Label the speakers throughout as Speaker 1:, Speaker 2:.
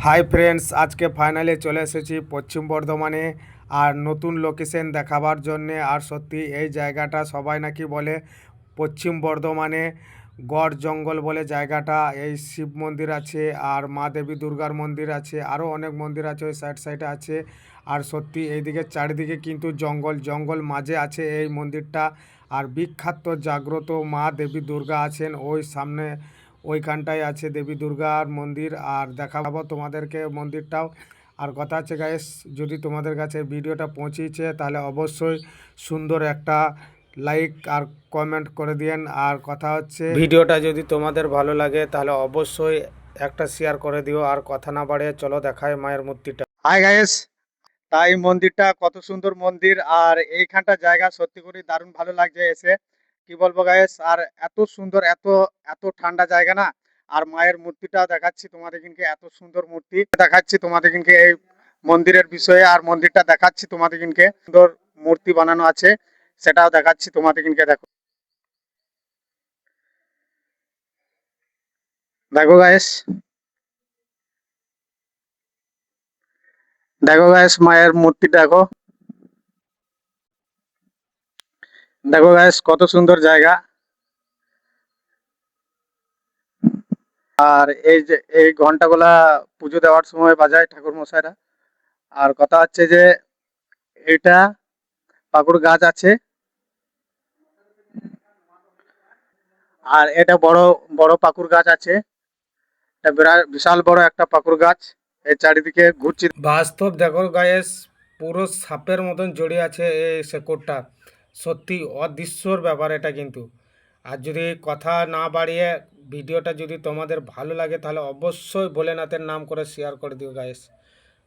Speaker 1: Hi friends, আজকে finally চলে এসেছি পশ্চিম বর্ধমানে আর নতুন লোকেশন দেখাবার জন্যে। আর সত্যি এই জায়গাটা সবাই নাকি বলে পশ্চিম বর্ধমানে গড় জঙ্গল বলে জায়গাটা। এই শিব মন্দির আছে আর মা দেবী দুর্গার মন্দির আছে, আরও অনেক মন্দির আছে ওই সাইড সাইডে আছে। আর সত্যি এইদিকে চারিদিকে কিন্তু জঙ্গল জঙ্গল মাঝে আছে এই মন্দিরটা। আর বিখ্যাত জাগ্রত মা দেবী দুর্গা আছেন ওই সামনে, ওইখানটায় আছে দেবী দুর্গার মন্দির। আর দেখাবো তোমাদেরকে মন্দিরটাও। আর কথা আছে গাইস, যদি তোমাদের কাছে ভিডিওটা পৌঁছেছে তাহলে অবশ্যই সুন্দর একটা লাইক আর কমেন্ট করে দিয়েন। আর কথা হচ্ছে, ভিডিওটা যদি তোমাদের ভালো লাগে তাহলে অবশ্যই একটা শেয়ার করে দিও। আর কথা না বাড়িয়ে চলো দেখায় মায়ের মূর্তিটা।
Speaker 2: হাই গাইস, তাই মন্দিরটা কত সুন্দর মন্দির। আর এইখানটা জায়গা সত্যি করে দারুণ ভালো লাগছে এসে। কি বলবো গাইস, আর এত সুন্দর, এত এত ঠান্ডা জায়গা না। আর মায়ের মূর্তিটা দেখাচ্ছি তোমাদের কিন্তু, এত সুন্দর মূর্তি দেখাচ্ছি তোমাদের কিন্তু এই মন্দিরের বিষয়ে। আর মন্দিরটা দেখাচ্ছি তোমাদের কিন্তু, সুন্দর মূর্তি বানানো আছে সেটাও দেখাচ্ছি তোমাদের কিন্তু। দেখো দেখো গাইস, দেখো গাইস মায়ের মূর্তি দেখো। দেখো গাইস কত সুন্দর জায়গা। আর এই যে এই ঘন্টাগুলা পুজো দেওয়ার সময় বাজায় ঠাকুর মশাইরা। আর কথা হচ্ছে যে এটা পাকুড় গাছ আছে। আর এটা বড় বড় পাকুড় গাছ আছে। এটা বিশাল বড় একটা পাকুড় গাছ। এর চারিদিকে ঘুরছি।
Speaker 1: বাস্তব দেখো গায়েস, পুরো সাপের মতন জড়িয়ে আছে এই শেকড়টা। সত্যি অদৃশ্যর ব্যাপার এটা কিন্তু। আর যদি কথা না বাড়িয়ে ভিডিওটা যদি তোমাদের ভালো লাগে তাহলে অবশ্যই ভোলেনাথের নাম করে শেয়ার করে দিও গাইস।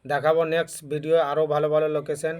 Speaker 1: দেখাবো নেক্সট ভিডিও আরও ভালো ভালো লোকেশন।